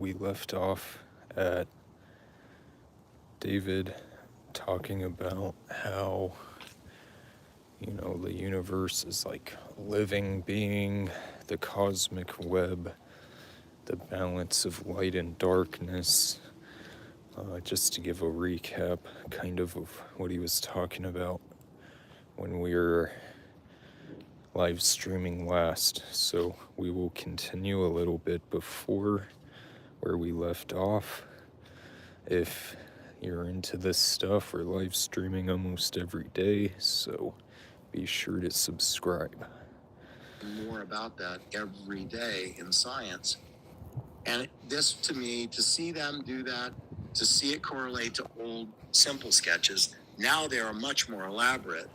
We left off at David talking about how, the universe is like a living being, the cosmic web, the balance of light and darkness. Just to give a recap, kind of what he was talking about when we were live streaming last. So we will continue a little bit before where we left off. If you're into this stuff, we're live streaming almost every day, so be sure to subscribe. More about that every day in science. And this, to me, to see them do that, to see it correlate to old simple sketches, now they are much more elaborate.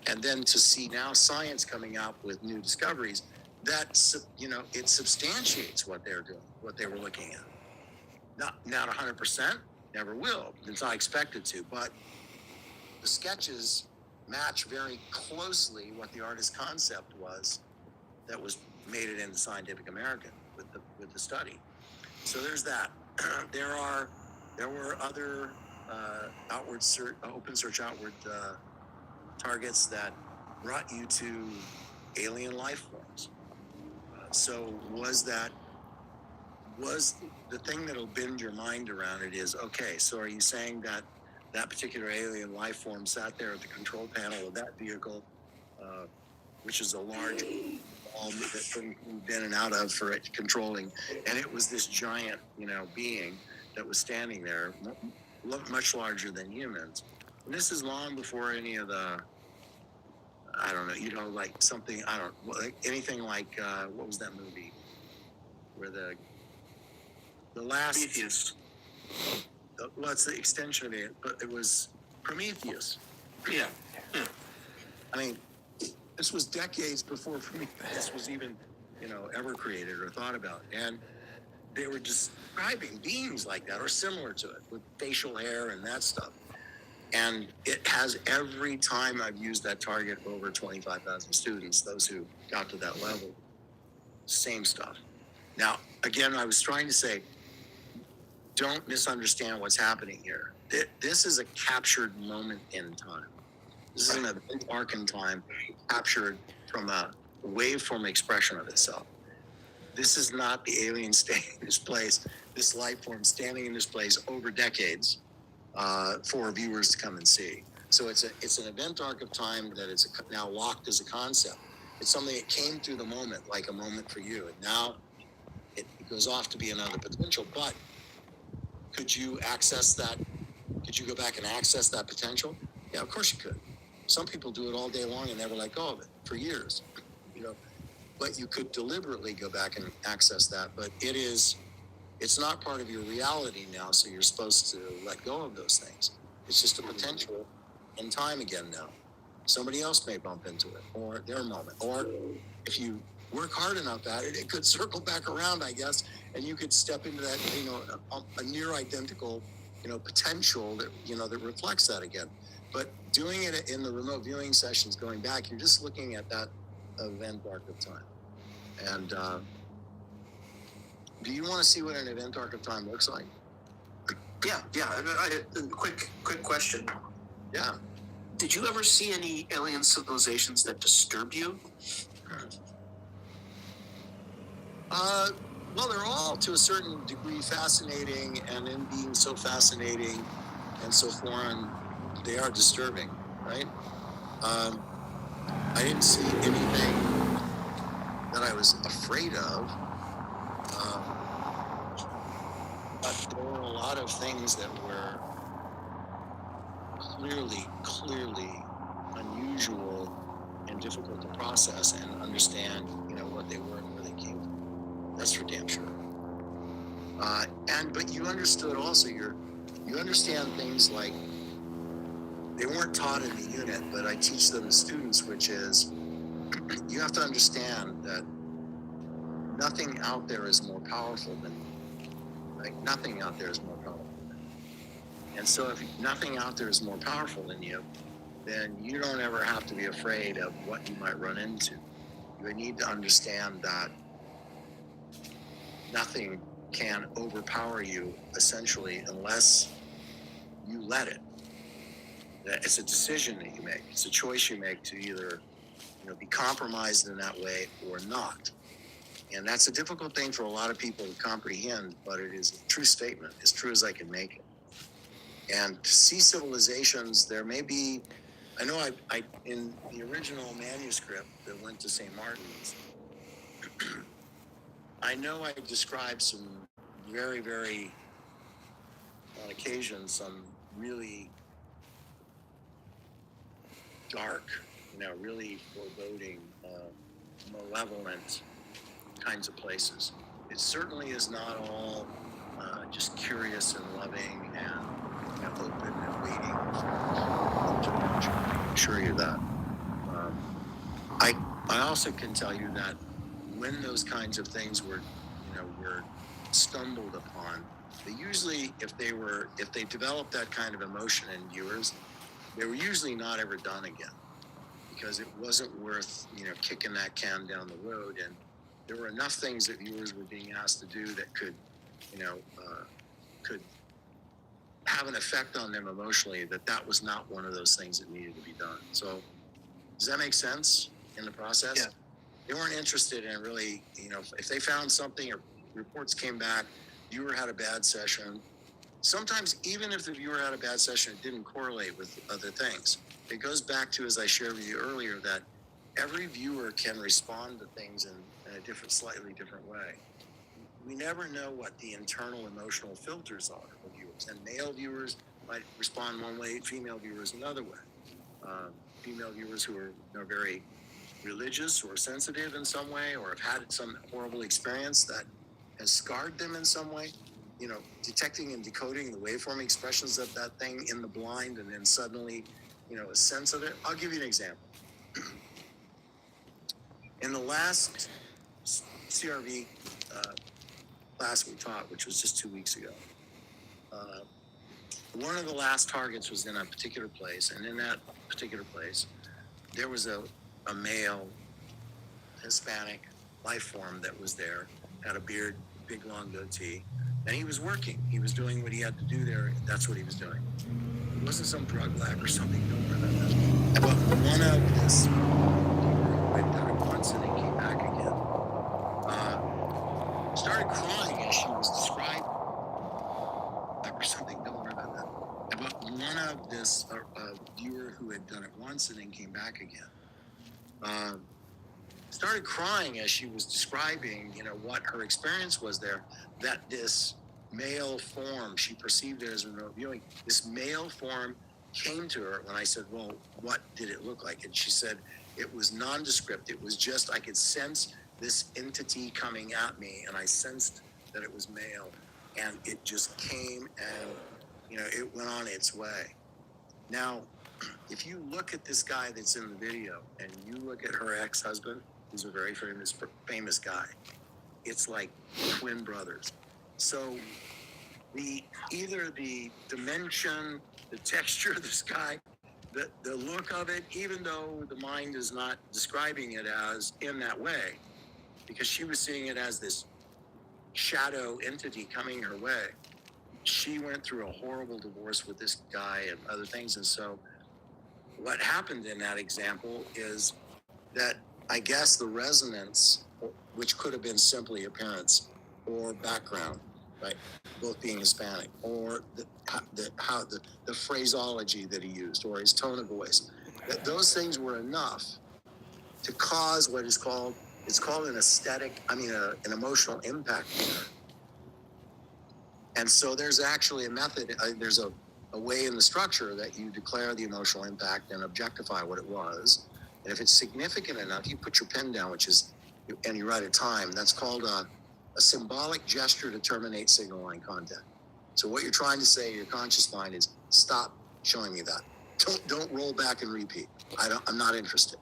And then to see now science coming out with new discoveries, that, it substantiates what they're doing, what they were looking at. Not 100%, never will. It's not expected to, but the sketches match very closely what the artist's concept was that was made it into Scientific American with the study. So there's that. there were other open search outward targets that brought you to alien life forms. So was the thing that'll bend your mind around it is, okay, so are you saying that that particular alien life form sat there at the control panel of that vehicle, which is a large ball that couldn't move in and out of for it controlling, and it was this giant, being that was standing there, much larger than humans. And this is long before any of the, I don't know, like something, I don't, like anything like, what was that movie where the last, Prometheus. Well, it's the extension of it, but it was Prometheus. Yeah. I mean, this was decades before Prometheus was even, ever created or thought about. And they were describing beings like that or similar to it with facial hair and that stuff. And it has, every time I've used that target over 25,000 students, those who got to that level, same stuff. Now, again, I was trying to say, don't misunderstand what's happening here. This is a captured moment in time. This is an event arc in time captured from a waveform expression of itself. This is not the alien staying in this place, this life form standing in this place over decades for viewers to come and see. So it's an event arc of time that is now locked as a concept. It's something that came through the moment, like a moment for you. And now it goes off to be another potential. But could you access that? Could you go back and access that potential? Yeah, of course you could. Some people do it all day long and never let go of it for years, but you could deliberately go back and access that. But it's not part of your reality now, so you're supposed to let go of those things. It's just a potential in time again now. Somebody else may bump into it, or their moment. Or if you work hard enough at it, it could circle back around, I guess, and you could step into that, a near identical, potential that, that reflects that again. But doing it in the remote viewing sessions going back, you're just looking at that event arc of time. And do you want to see what an event arc of time looks like? Yeah. Quick question. Yeah. Did you ever see any alien civilizations that disturbed you? Well, they're all to a certain degree fascinating, and in being so fascinating and so foreign, they are disturbing, right? I didn't see anything that I was afraid of, but there were a lot of things that were clearly unusual and difficult to process and understand, what they were and where they came from. That's for damn sure. But you understood also, you understand things like, they weren't taught in the unit, but I teach them as students, which is, you have to understand that nothing out there is more powerful than you. Like, nothing out there is more powerful than you. And so if nothing out there is more powerful than you, then you don't ever have to be afraid of what you might run into. You need to understand that nothing can overpower you essentially unless you let it. It's a decision that you make. It's a choice you make to either, be compromised in that way or not. And that's a difficult thing for a lot of people to comprehend, but it is a true statement, as true as I can make it. And to see civilizations, there may be, I know I in the original manuscript that went to St. Martin's, I know I described some very, very, on occasion, some really dark, really foreboding, malevolent kinds of places. It certainly is not all just curious and loving and open and waiting for intervention. I can assure you that. I also can tell you that when those kinds of things were stumbled upon, they usually, if they developed that kind of emotion in viewers, they were usually not ever done again, because it wasn't worth kicking that can down the road. And there were enough things that viewers were being asked to do that could could have an effect on them emotionally, that was not one of those things that needed to be done. So does that make sense in the process? Yeah. They weren't interested in really, if they found something or reports came back, viewer had a bad session. Sometimes even if the viewer had a bad session, it didn't correlate with other things. It goes back to, as I shared with you earlier, that every viewer can respond to things in a slightly different way. We never know what the internal emotional filters are of viewers, and male viewers might respond one way, female viewers another way. Female viewers who are very religious or sensitive in some way, or have had some horrible experience that has scarred them in some way, detecting and decoding the waveform expressions of that thing in the blind, and then suddenly, a sense of it. I'll give you an example. In the last CRV class we taught, which was just 2 weeks ago, one of the last targets was in a particular place, and in that particular place, there was a male Hispanic life form that was there, had a beard, big long goatee, and he was working. He was doing what he had to do there. That's what he was doing. It wasn't some drug lab or something. Don't worry about that. But one of this went done it once and then came back again. Started crying as she was described or something. Don't worry about that. But one of this viewer who had done it once and then came back again. Started crying as she was describing, what her experience was there, that this male form, she perceived it as a remote viewing, this male form came to her when I said, well, what did it look like? And she said, it was nondescript. It was just, I could sense this entity coming at me, and I sensed that it was male, and it just came and, it went on its way. Now, if you look at this guy that's in the video and you look at her ex-husband, who's a very famous guy, it's like twin brothers. So either the dimension, the texture of this guy, the look of it, even though the mind is not describing it as in that way, because she was seeing it as this shadow entity coming her way. She went through a horrible divorce with this guy and other things. And so what happened in that example is that I guess the resonance, which could have been simply appearance or background, right, both being Hispanic, or the phraseology that he used, or his tone of voice, that those things were enough to cause what is called, it's called an an emotional impact. And so there's actually a method, there's a way in the structure that you declare the emotional impact and objectify what it was. And if it's significant enough, you put your pen down, and you write a time. That's called a symbolic gesture to terminate signal line contact. So what you're trying to say to your conscious mind is, stop showing me that. Don't roll back and repeat. I'm not interested.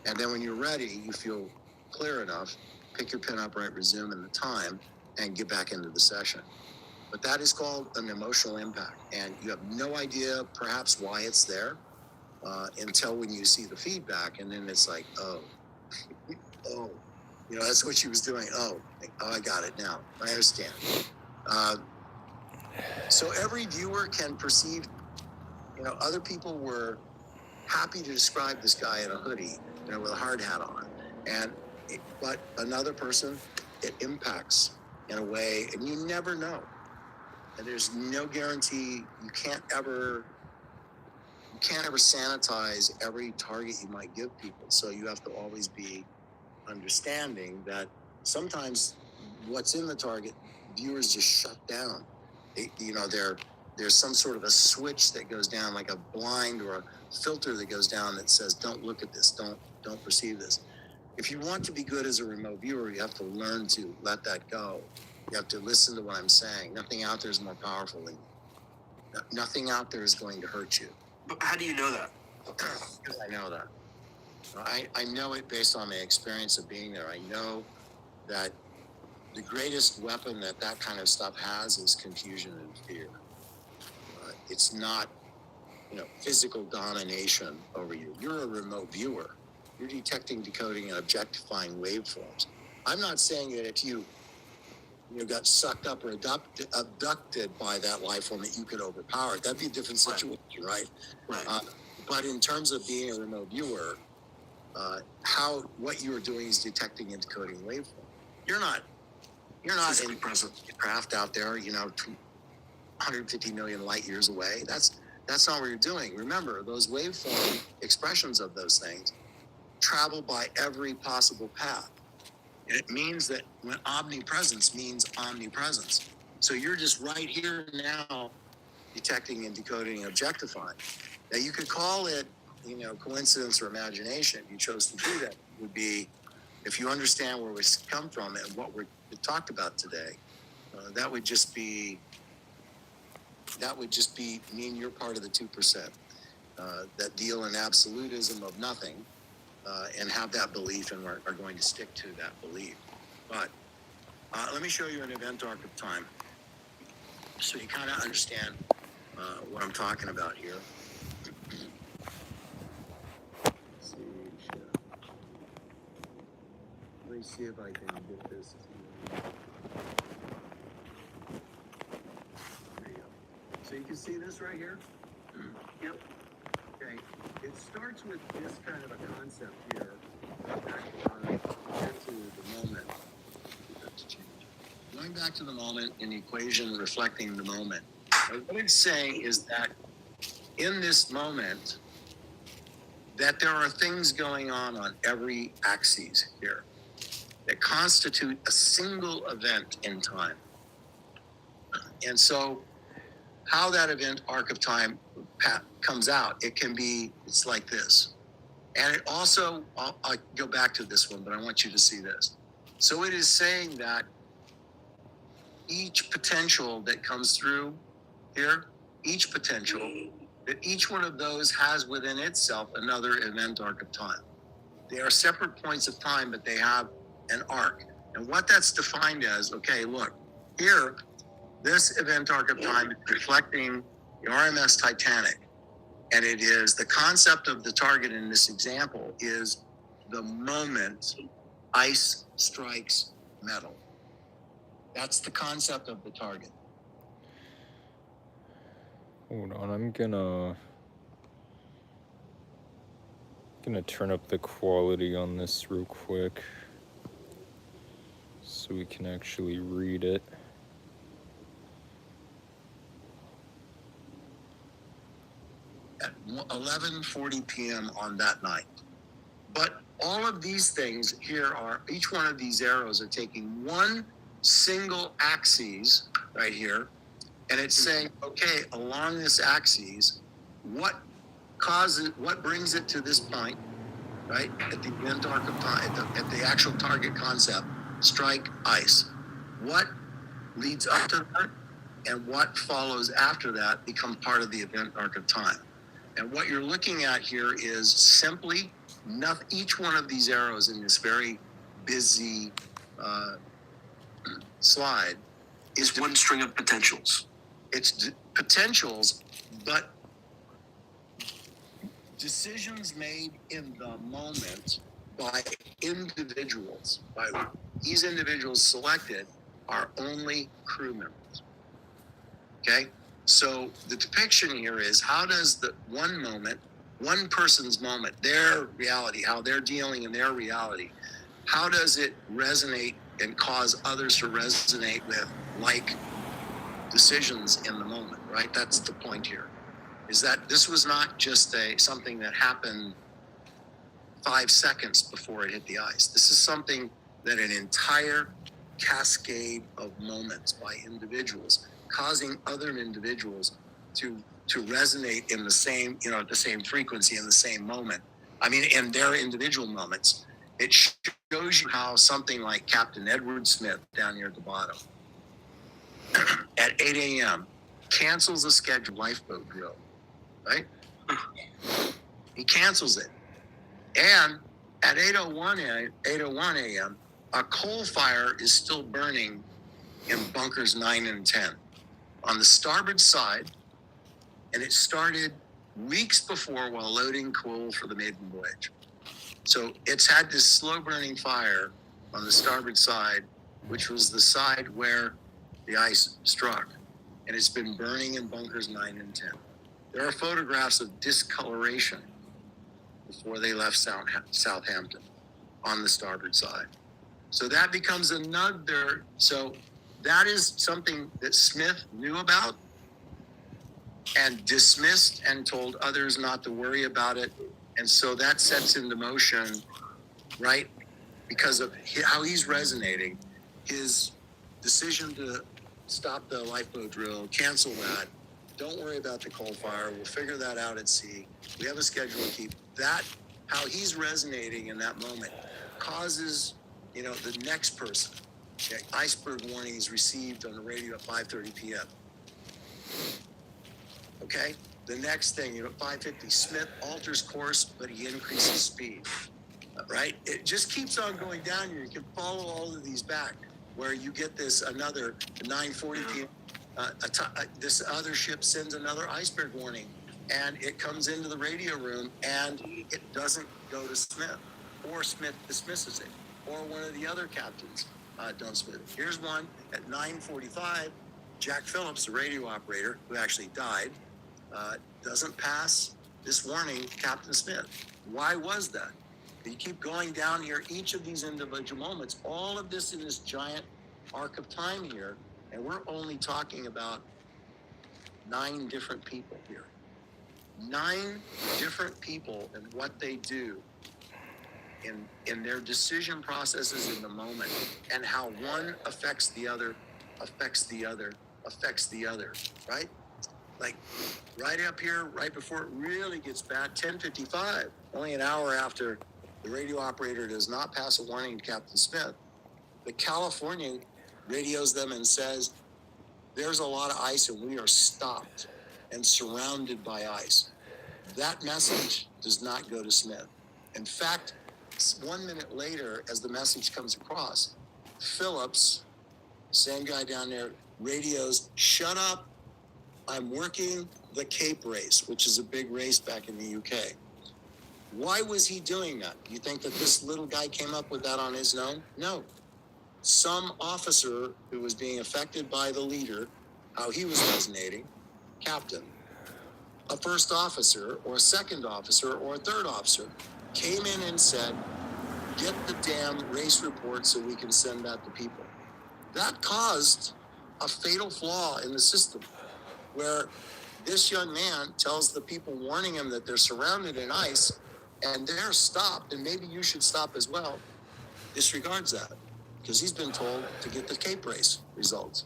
And then when you're ready, you feel clear enough, pick your pen up, resume in the time, and get back into the session. But that is called an emotional impact. And you have no idea perhaps why it's there until when you see the feedback. And then it's like, oh, You know, that's what she was doing. Oh, I got it now. I understand. So every viewer can perceive, you know, other people were happy to describe this guy in a hoodie, you know, with a hard hat on. But another person, it impacts in a way, and you never know. And there's no guarantee. You can't ever sanitize every target you might give people. So you have to always be understanding that sometimes what's in the target, viewers just shut down. There's some sort of a switch that goes down, like a blind or a filter that goes down that says, "Don't look at this. Don't perceive this." If you want to be good as a remote viewer, you have to learn to let that go. You have to listen to what I'm saying. Nothing out there is more powerful than you. Nothing out there is going to hurt you. But how do you know that? Because I know that. I know it based on my experience of being there. I know that the greatest weapon that kind of stuff has is confusion and fear. It's not, you know, physical domination over you. You're a remote viewer. You're detecting, decoding, and objectifying waveforms. I'm not saying that if you got sucked up or abducted by that life form that you could overpower it. That'd be a different situation, right? Right. But in terms of being a remote viewer, what you are doing is detecting and decoding waveform. You're not Physically in present. craft out there, 150 million light years away. That's not what you're doing. Remember, those waveform expressions of those things travel by every possible path. And it means that when omnipresence means omnipresence. So you're just right here now detecting and decoding and objectifying. Now you could call it, coincidence or imagination. If you chose to do that, it would be, if you understand where we come from and what we talked about today, that would just be mean you're part of the 2% that deal in absolutism of nothing and have that belief and are going to stick to that belief. But let me show you an event arc of time so you kind of understand what I'm talking about here. Let me see if I can get this. There you go. So you can see this right here? Yep. Okay. It starts with this kind of a concept here. Back to the moment. Going back to the moment in the equation reflecting the moment. What it's saying is that in this moment, that there are things going on every axis here that constitute a single event in time. And so how that event arc of time comes out, it's like this. And it also, I'll go back to this one, but I want you to see this. So it is saying that each potential that comes through here, each potential, that each one of those has within itself another event arc of time. They are separate points of time, but they have an arc. And what that's defined as, okay, look, here, this event arc of time is reflecting the RMS Titanic. And it is the concept of the target in this example is the moment ice strikes metal. That's the concept of the target. Hold on, I'm gonna turn up the quality on this real quick so we can actually read it. At 11:40 p.m. on that night. But all of these things here each one of these arrows are taking one single axis right here, and it's saying, okay, along this axis, what brings it to this point, right? At the event arc of time, at the actual target concept, strike ice. What leads up to that and what follows after that become part of the event arc of time. And what you're looking at here is simply each one of these arrows in this very busy slide is one string of potentials. It's potentials, but decisions made in the moment by individuals. These individuals selected are only crew members. Okay? So the depiction here is how does the one moment, one person's moment, their reality, how they're dealing in their reality, how does it resonate and cause others to resonate with like decisions in the moment, right? That's the point here. Is that this was not just something that happened 5 seconds before it hit the ice. This is something that an entire cascade of moments by individuals causing other individuals to resonate in the same, at the same frequency in the same moment. I mean, in their individual moments. It shows you how something like Captain Edward Smith down here at the bottom at 8 a.m. cancels a scheduled lifeboat drill, right? He cancels it. And at 8:01 a.m., a coal fire is still burning in bunkers 9 and 10 on the starboard side. And it started weeks before while loading coal for the maiden voyage. So it's had this slow burning fire on the starboard side, which was the side where the ice struck. And it's been burning in bunkers 9 and 10. There are photographs of discoloration before they left Southampton on the starboard side. So that becomes another, so that is something that Smith knew about and dismissed and told others not to worry about it. And so that sets into motion, right? Because of how he's resonating, his decision to stop the lifeboat drill, cancel that, don't worry about the coal fire, we'll figure that out at sea. We have a schedule to keep. That, how he's resonating in that moment, causes, the next person. Okay, iceberg warning is received on the radio at 5:30 p.m. Okay, the next thing, at 5:50, Smith alters course, but he increases speed. Right? It just keeps on going down here. You can follow all of these back, where you get this another 9:40 p.m. This other ship sends another iceberg warning, and it comes into the radio room, and it doesn't go to Smith, or Smith dismisses it, or one of the other captains don't submit it. Here's one at 9:45. Jack Phillips, the radio operator, who actually died, doesn't pass this warning to Captain Smith. Why was that? You keep going down here, each of these individual moments, all of this in this giant arc of time here, and we're only talking about 9 different people here. 9 different people and what they do in their decision processes in the moment, and how one affects the other, right? Like right up here, right before it really gets bad, 10:55, only an hour after the radio operator does not pass a warning to Captain Smith, the Californian radios them and says, there's a lot of ice and we are stopped and surrounded by ice. That message does not go to Smith. In fact, 1 minute later, as the message comes across, Phillips, same guy down there, radios, shut up, I'm working the Cape race, which is a big race back in the UK. Why was he doing that? You think that this little guy came up with that on his own? No. Some officer who was being affected by the leader, how he was resonating, captain, a first officer or a second officer or a third officer came in and said, get the damn race report so we can send that to people. That caused a fatal flaw in the system, where this young man tells the people warning him that they're surrounded in ice and they're stopped, and maybe you should stop as well, disregards that because he's been told to get the Cape race results.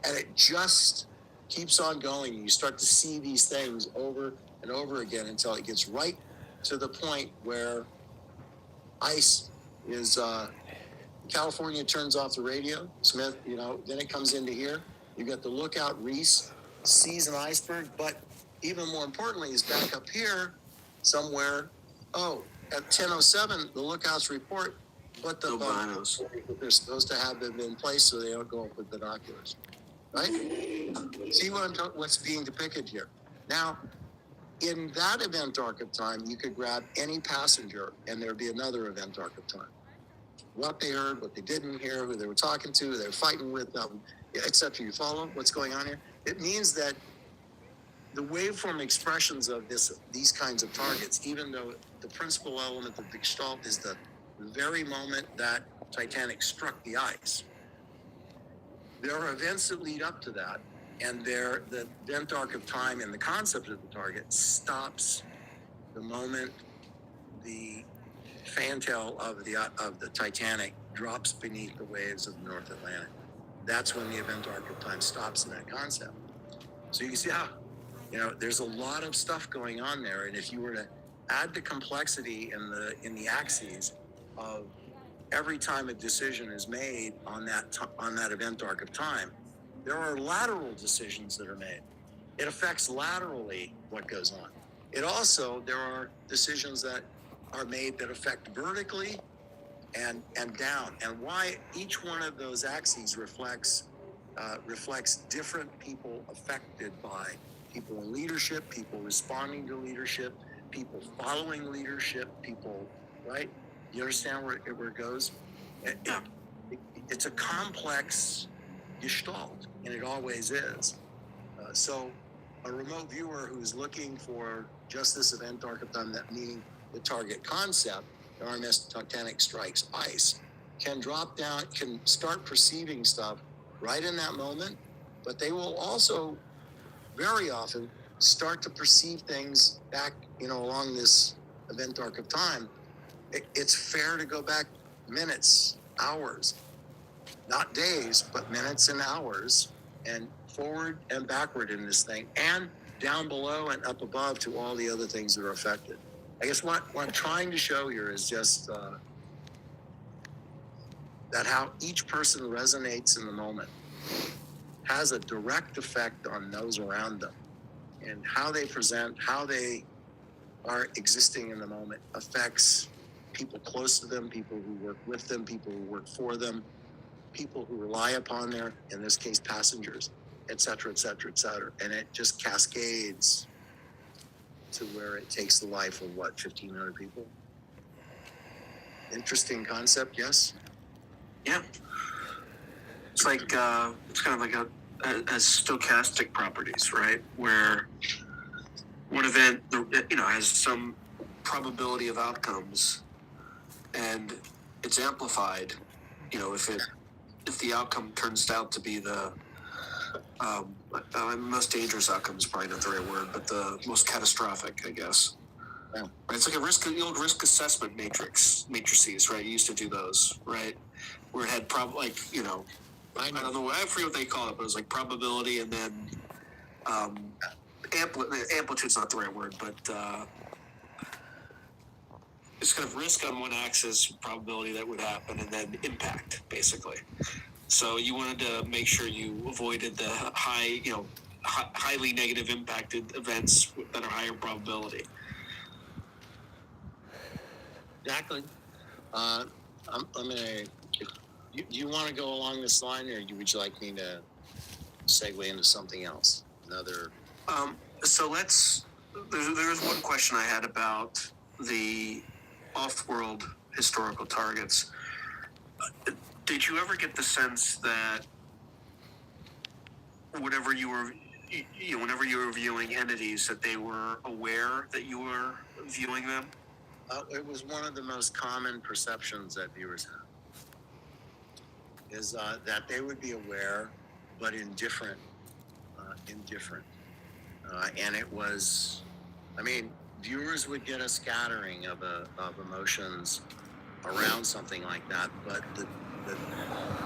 And it just keeps on going. You start to see these things over and over again until it gets right to the point where ice is, California turns off the radio, Smith, then it comes into here. You got the lookout, Reese, sees an iceberg, but even more importantly is back up here somewhere. At 10:07, the lookouts report, but the binos, they're supposed to have them in place so they don't go up with binoculars, right? See what's being depicted here. Now, in that event arc of time, you could grab any passenger and there'd be another event arc of time. What they heard, what they didn't hear, who they were talking to, who they were fighting with, etc. You follow what's going on here? It means that the waveform expressions of these kinds of targets, even though the principal element of the Gestalt is the very moment that Titanic struck the ice, there are events that lead up to that, and the event arc of time and the concept of the target stops the moment the fantail of the Titanic drops beneath the waves of the North Atlantic. That's when the event arc of time stops in that concept. So you can see how, there's a lot of stuff going on there, and if you were to add the complexity in the axes of every time a decision is made on that event arc of time, there are lateral decisions that are made. It affects laterally what goes on. There are decisions that are made that affect vertically and down, and why each one of those axes reflects different people affected by people in leadership, people responding to leadership, people following leadership, people, right? You understand where it goes? It's a complex gestalt, and it always is. So a remote viewer who's looking for just this event arc of time, that meaning the target concept, the RMS Titanic strikes ice, can drop down, can start perceiving stuff right in that moment, but they will also very often start to perceive things back, along this event arc of time. It's fair to go back minutes, hours, not days, but minutes and hours, and forward and backward in this thing, and down below and up above to all the other things that are affected. I guess what I'm trying to show here is just that how each person resonates in the moment has a direct effect on those around them, and how they present, how they are existing in the moment affects people close to them, people who work with them, people who work for them, people who rely upon their, in this case, passengers, et cetera, et cetera, et cetera. And it just cascades to where it takes the life of 1,500 people. Interesting concept, yes? Yeah. It's like, it's kind of like has stochastic properties, right? Where one event, has some probability of outcomes, and it's amplified, if the outcome turns out to be the most dangerous outcome is probably not the right word, but the most catastrophic, I guess. Yeah. It's like the old risk assessment matrices, right? You used to do those, right? Where it had I don't know, I forget what they call it, but it was like probability, and then amplitude's not the right word, but it's kind of risk on one axis, probability that would happen, and then impact, basically. So you wanted to make sure you avoided the highly negative impacted events that are higher probability. Exactly. I'm gonna. Do you want to go along this line, or would you like me to segue into something else? Another. So there's one question I had about the off-world historical targets. Did you ever get the sense that whenever you were viewing entities, that they were aware that you were viewing them? It was one of the most common perceptions that viewers have, is that they would be aware, but indifferent. And it was, viewers would get a scattering of emotions around something like that, but the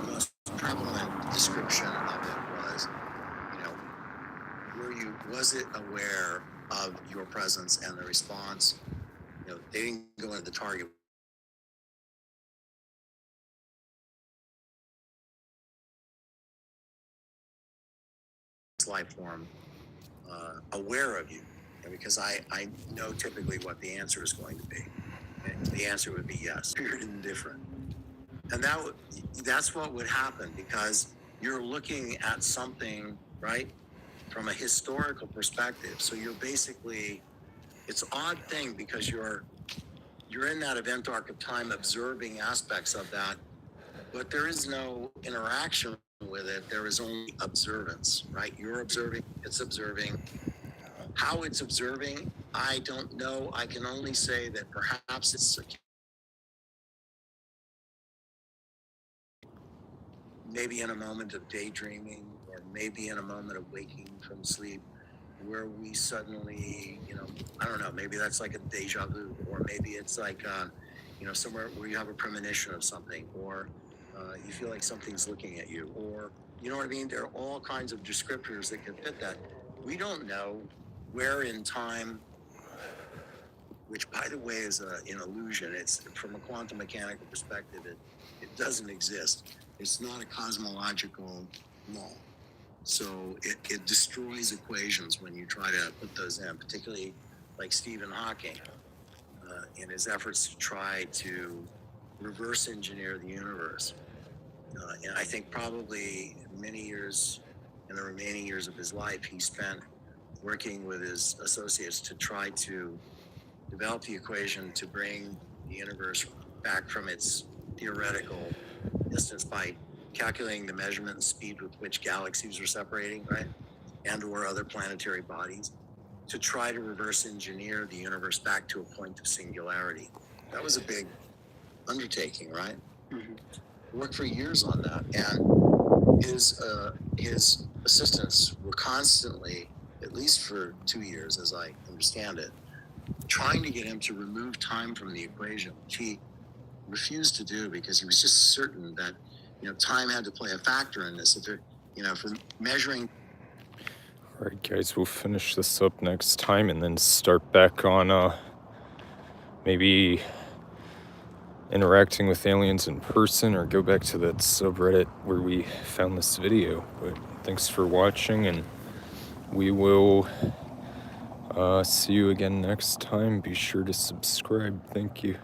most prevalent description of it was, was it aware of your presence, and the response, they didn't go into the target life form aware of you, and because I know typically what the answer is going to be, and the answer would be yes, period, indifferent. And that's what would happen, because you're looking at something, right, from a historical perspective. So you're basically it's an odd thing because you're in that event arc of time observing aspects of that, but there is no interaction with it. There is only observance, right? You're observing, it's observing. How it's observing, I don't know. I can only say that perhaps it's maybe in a moment of daydreaming, or maybe in a moment of waking from sleep, where we suddenly, I don't know, maybe that's like a deja vu, or maybe it's like, somewhere where you have a premonition of something, or you feel like something's looking at you, or, you know what I mean? There are all kinds of descriptors that can fit that. We don't know where in time, which by the way is an illusion. It's from a quantum mechanical perspective, it doesn't exist. It's not a cosmological law. So it destroys equations when you try to put those in, particularly like Stephen Hawking in his efforts to try to reverse engineer the universe. And I think probably many years, in the remaining years of his life, he spent working with his associates to try to develop the equation to bring the universe back from its theoretical distance by calculating the measurement and speed with which galaxies are separating, right? And or other planetary bodies, to try to reverse engineer the universe back to a point of singularity. That was a big undertaking, right? Mhm. Worked for years on that. And his assistants were constantly, at least for 2 years, as I understand it, trying to get him to remove time from the equation, which he refused to do because he was just certain that time had to play a factor in this. If it, for measuring. All right, guys, we'll finish this up next time and then start back on maybe interacting with aliens in person, or go back to that subreddit where we found this video. But thanks for watching, and we will see you again next time. Be sure to subscribe. Thank you.